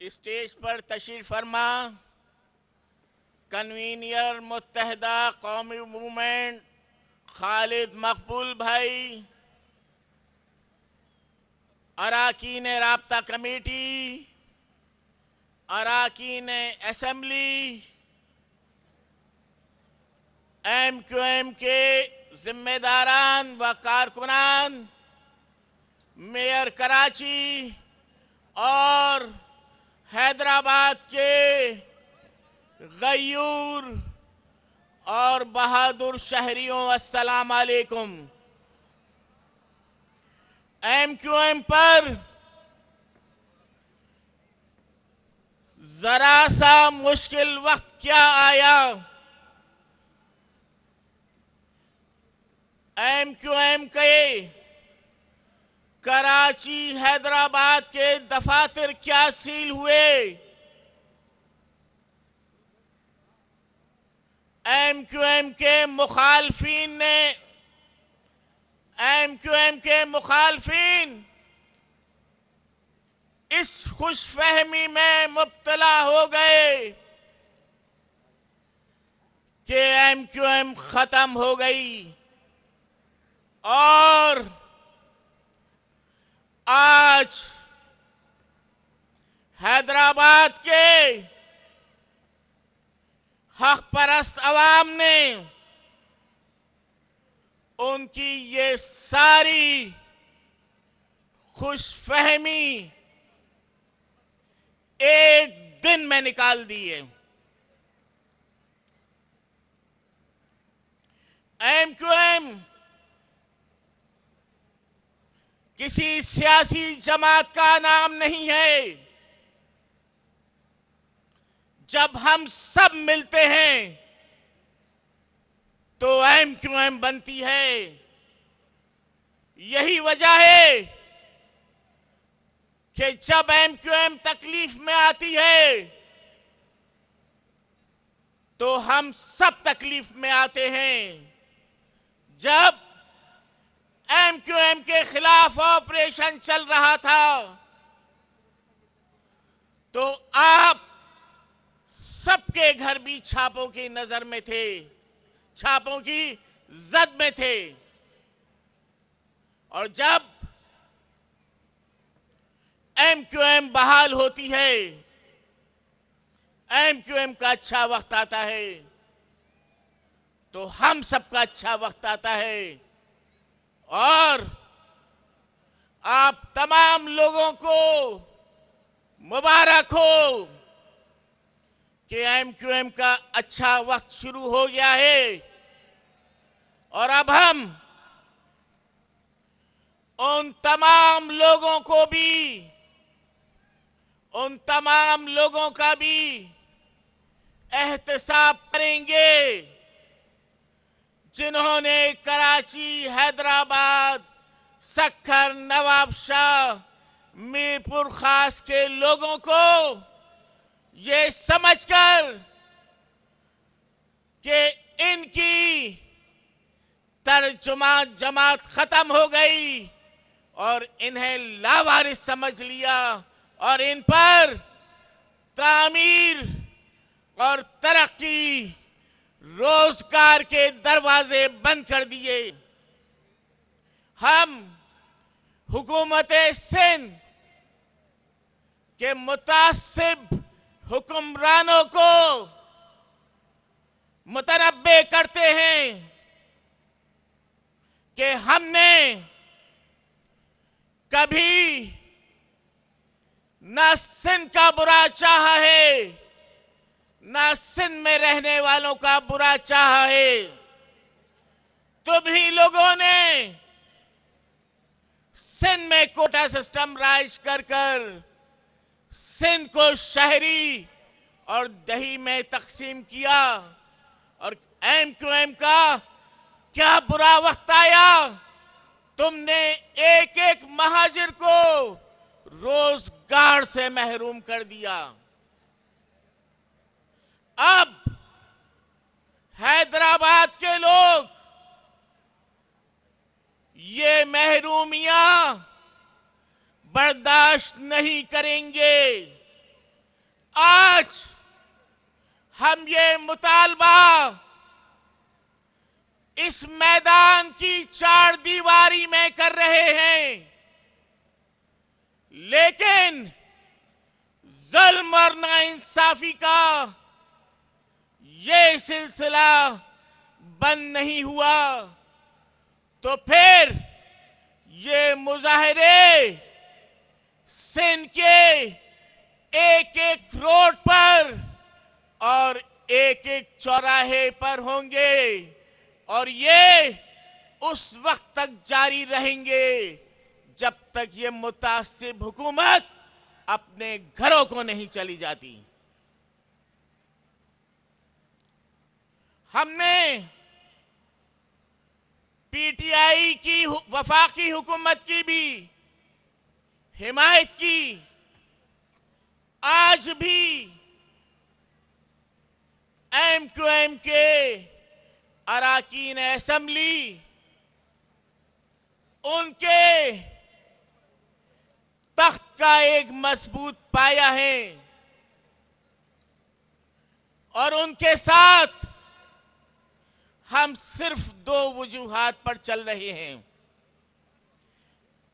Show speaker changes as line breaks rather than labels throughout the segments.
Stage پر تشریف فرما convener متحدہ قومی موومنٹ خالد مقبول بھائی، اراکین رابطہ کمیٹی، اراکین اسمبلی، ایم کیو ایم کے ذمہ داران و کارکنان، میئر کراچی اور حیدرآباد کے غیور اور بہادر شہریوں، السلام علیکم۔ ایم کیو ایم پر ذرا سا مشکل وقت کیا آیا؟ ایم کیو ایم کے کراچی حیدرآباد کے دفاتر کیا سیل ہوئے؟ ایم کیو ایم کے مخالفین اس خوش فہمی میں مبتلا ہو گئے کہ ایم کیو ایم ختم ہو گئی، اور آج حیدرآباد کے حق پرست عوام نے ان کی یہ ساری خوش فہمی ایک دن میں نکال دی ہے۔ ایم کیو ایم کسی سیاسی جماعت کا نام نہیں ہے۔ جب ہم سب ملتے ہیں تو ایم کیو ایم بنتی ہے۔ یہی وجہ ہے کہ جب ایم کیو ایم تکلیف میں آتی ہے تو ہم سب تکلیف میں آتے ہیں۔ جب ایم کیو ایم کے خلاف آپریشن چل رہا تھا تو آپ سب کے گھر بھی چھاپوں کی نظر میں تھے، چھاپوں کی زد میں تھے، اور جب ایم کیو ایم بحال ہوتی ہے، ایم کیو ایم کا اچھا وقت آتا ہے تو ہم سب کا اچھا وقت آتا ہے۔ اور آپ تمام لوگوں کو مبارک ہو کہ ایم کیو ایم کا اچھا وقت شروع ہو گیا ہے، اور اب ہم ان تمام لوگوں کا بھی احتساب کریں گے جنہوں نے کراچی، حیدرآباد، سکھر، نواب شاہ، میر پور خاص کے لوگوں کو یہ سمجھ کر کہ ان کی ترجمات جماعت ختم ہو گئی اور انہیں لاوارث سمجھ لیا، اور ان پر تعمیر اور ترقی، روزگار کے دروازے بند کر دیے۔ ہم حکومت سندھ کے متعصب حکمرانوں کو متنبع کرتے ہیں کہ ہم نے کبھی نہ سندھ کا برا چاہا ہے، نہ سندھ میں رہنے والوں کا برا چاہا ہے۔ تم ہی لوگوں نے سندھ میں کوٹا سسٹم رائج کر سندھ کو شہری اور دیہی میں تقسیم کیا، اور ایم کیو ایم کا کیا برا وقت آیا؟ تم نے ایک ایک مہاجر کو روزگار سے محروم کر دیا۔ اب حیدرآباد کے لوگ یہ محرومیاں برداشت نہیں کریں گے۔ یہ مطالبہ اس میدان کی چار دیواری میں کر رہے ہیں، لیکن ظلم اور ناانصافی کا یہ سلسلہ بند نہیں ہوا، تو پھر یہ مظاہرے سندھ کے ایک ایک روڈ پر اور ایک ایک چوراہے پر ہوں گے، اور یہ اس وقت تک جاری رہیں گے جب تک یہ متعصب حکومت اپنے گھروں کو نہیں چلی جاتی۔ ہم نے پی ٹی آئی کی وفاقی حکومت کی بھی حمایت کی، آج بھی ایم کیو ایم کے اراکین اسمبلی ان کے تخت کا ایک مضبوط پایہ ہے، اور ان کے ساتھ ہم صرف دو وجوہات پر چل رہے ہیں۔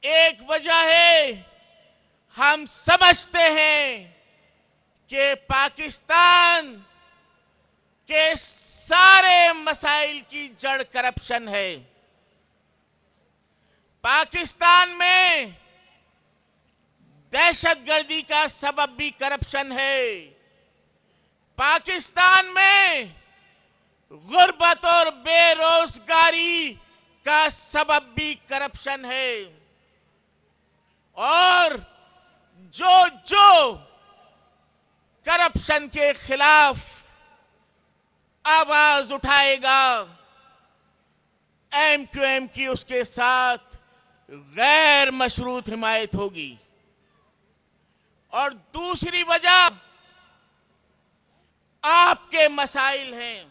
ایک وجہ ہے ہم سمجھتے ہیں کہ پاکستان کے سارے مسائل کی جڑ کرپشن ہے۔ پاکستان میں دہشت گردی کا سبب بھی کرپشن ہے۔ پاکستان میں غربت اور بے روزگاری کا سبب بھی کرپشن ہے، اور جو کرپشن کے خلاف آواز اٹھائے گا، ایم کیو ایم کی اس کے ساتھ غیر مشروط حمایت ہوگی۔ اور دوسری وجہ آپ کے مسائل ہیں۔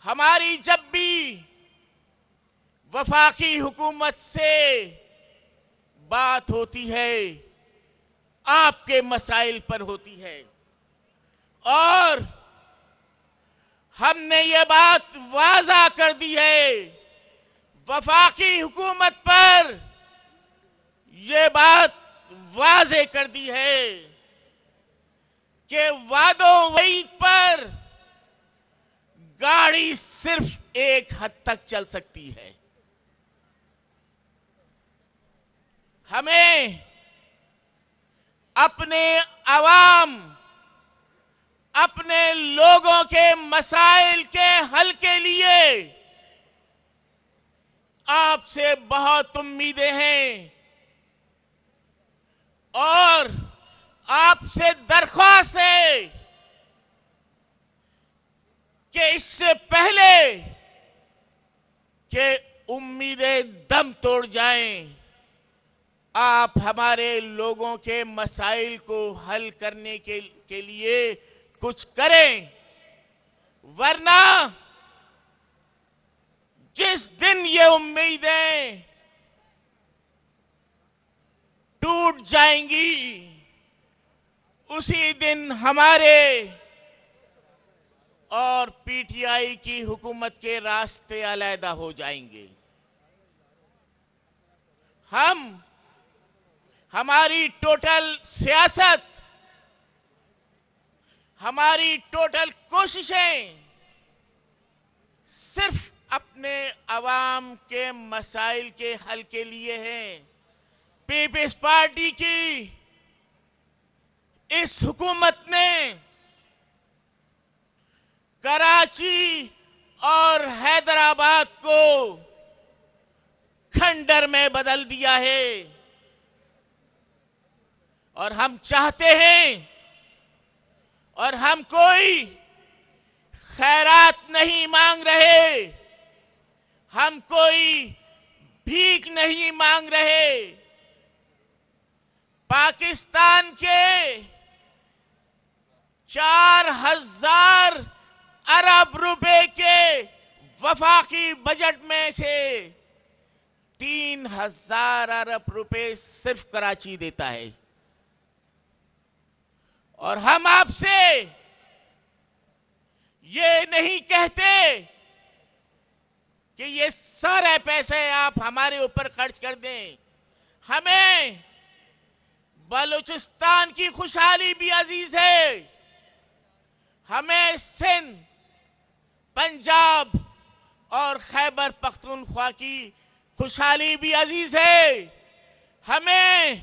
ہماری جب بھی وفاقی حکومت سے بات ہوتی ہے، آپ کے مسائل پر ہوتی ہے، اور ہم نے یہ بات واضح کر دی ہے، وفاقی حکومت پر یہ بات واضح کر دی ہے کہ وعد و وعید پر گاڑی صرف ایک حد تک چل سکتی ہے۔ ہمیں اپنے عوام، اپنے لوگوں کے مسائل کے حل کے لیے آپ سے بہت امیدیں ہیں، اور آپ سے درخواست ہے کہ اس سے پہلے کہ امیدیں دم توڑ جائیں، آپ ہمارے لوگوں کے مسائل کو حل کرنے کے لیے کچھ کریں، ورنہ جس دن یہ امیدیں ٹوٹ جائیں گی، اسی دن ہمارے اور پی ٹی آئی کی حکومت کے راستے علیحدہ ہو جائیں گے۔ ہماری ٹوٹل سیاست، ہماری ٹوٹل کوششیں صرف اپنے عوام کے مسائل کے حل کے لیے ہیں۔ پیپلز پارٹی کی اس حکومت نے کراچی اور حیدرآباد کو کھنڈر میں بدل دیا ہے، اور ہم چاہتے ہیں، اور ہم کوئی خیرات نہیں مانگ رہے، ہم کوئی بھیک نہیں مانگ رہے، پاکستان کے 4000 ارب روپے کے وفاقی بجٹ میں سے 3000 ارب روپے صرف کراچی دیتا ہے، اور ہم آپ سے یہ نہیں کہتے کہ یہ سارے پیسے آپ ہمارے اوپر خرچ کر دیں. ہمیں بلوچستان کی خوشحالی بھی عزیز ہے. ہمیں سندھ، پنجاب اور خیبر پختونخوا کی خوشحالی بھی عزیز ہے. ہمیں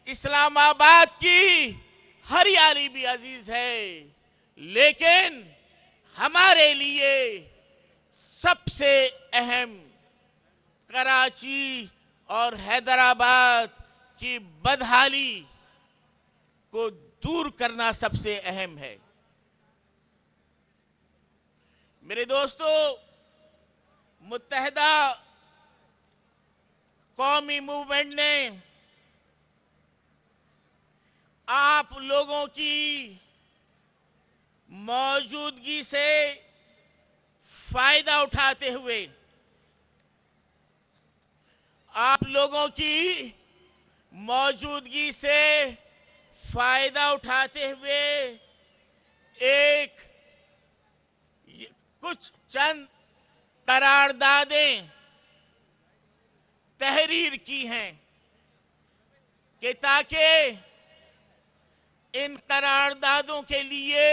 اسلام آباد کی ہریالی بھی عزیز ہے. لیکن ہمارے لیے سب سے اہم کراچی اور حیدرآباد کی بدحالی کو دور کرنا سب سے اہم ہے. میرے دوستو، متحدہ قومی موومنٹ نے آپ لوگوں کی موجودگی سے فائدہ اٹھاتے ہوئے، آپ لوگوں کی موجودگی سے فائدہ اٹھاتے ہوئے کچھ چند قراردادیں تحریر کی ہیں کہ تاکہ ان قراردادوں کے لیے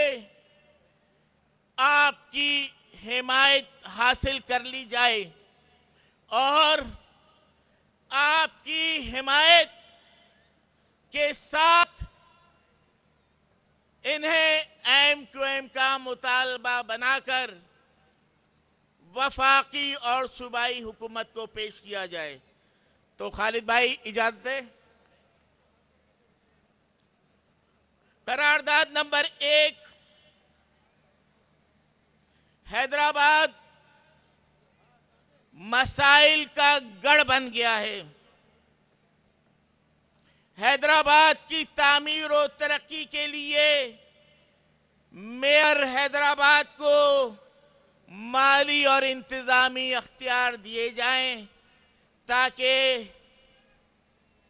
آپ کی حمایت حاصل کر لی جائے اور آپ کی حمایت کے ساتھ انہیں ایم کیو ایم کا مطالبہ بنا کر وفاقی اور صوبائی حکومت کو پیش کیا جائے. تو خالد بھائی اجازت دیں. قرارداد نمبر 1، حیدرآباد مسائل کا گڑھ بن گیا ہے. حیدرآباد کی تعمیر و ترقی کے لیے میئر حیدرآباد کو مالی اور انتظامی اختیار دیے جائیں تاکہ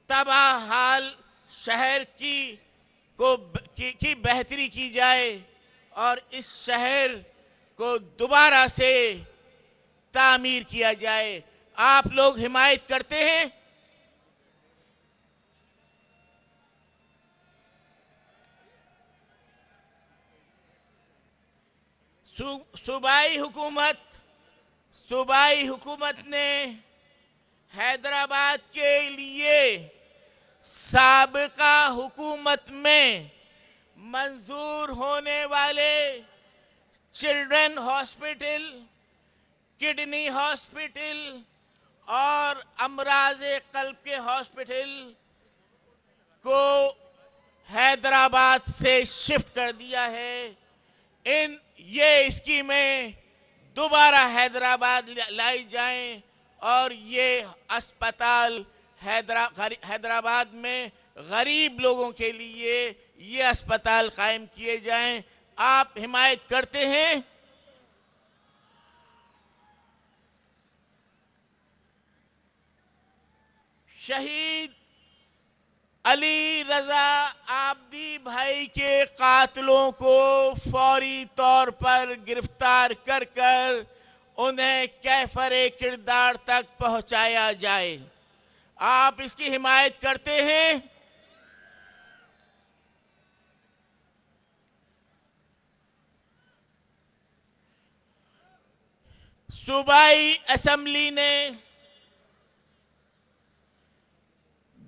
تباہ حال شہر کی بہتری کی جائے اور اس شہر کو دوبارہ سے تعمیر کیا جائے. آپ لوگ حمایت کرتے ہیں؟ صوبائی حکومت نے حیدرآباد کے لیے سابقہ حکومت میں منظور ہونے والے چلڈرن ہاسپٹل، کڈنی ہاسپٹل اور امراض قلب کے ہاسپٹل کو حیدرآباد سے شفٹ کر دیا ہے. یہ اسکیمیں دوبارہ حیدرآباد لائی جائیں اور یہ اسپتال حیدرآباد میں غریب لوگوں کے لیے یہ اسپتال قائم کیے جائیں. آپ حمایت کرتے ہیں؟ شہید علی رضا عابدی بھائی کے قاتلوں کو فوری طور پر گرفتار کر انہیں کیفر کردار تک پہنچایا جائے. آپ اس کی حمایت کرتے ہیں؟ صوبائی اسمبلی نے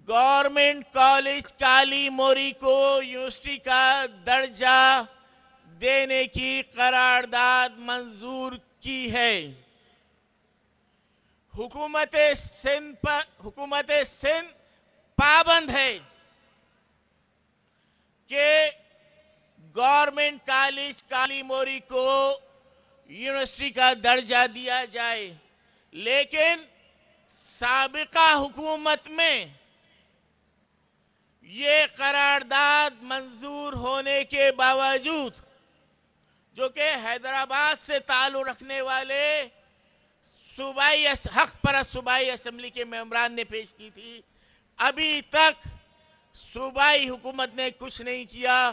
گورنمنٹ کالج کالی موری کو یونیورسٹی کا درجہ دینے کی قرارداد منظور کی ہے. حکومت سندھ پابند ہے کہ گورنمنٹ کالج کالی موری کو یونیورسٹی کا درجہ دیا جائے، لیکن سابقہ حکومت میں یہ قرارداد منظور ہونے کے باوجود، جو کہ حیدرآباد سے تعلق رکھنے والے حق پرست صوبائی اسمبلی کے ممبران نے پیش کی تھی، ابھی تک صوبائی حکومت نے کچھ نہیں کیا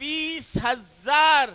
30,000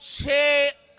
6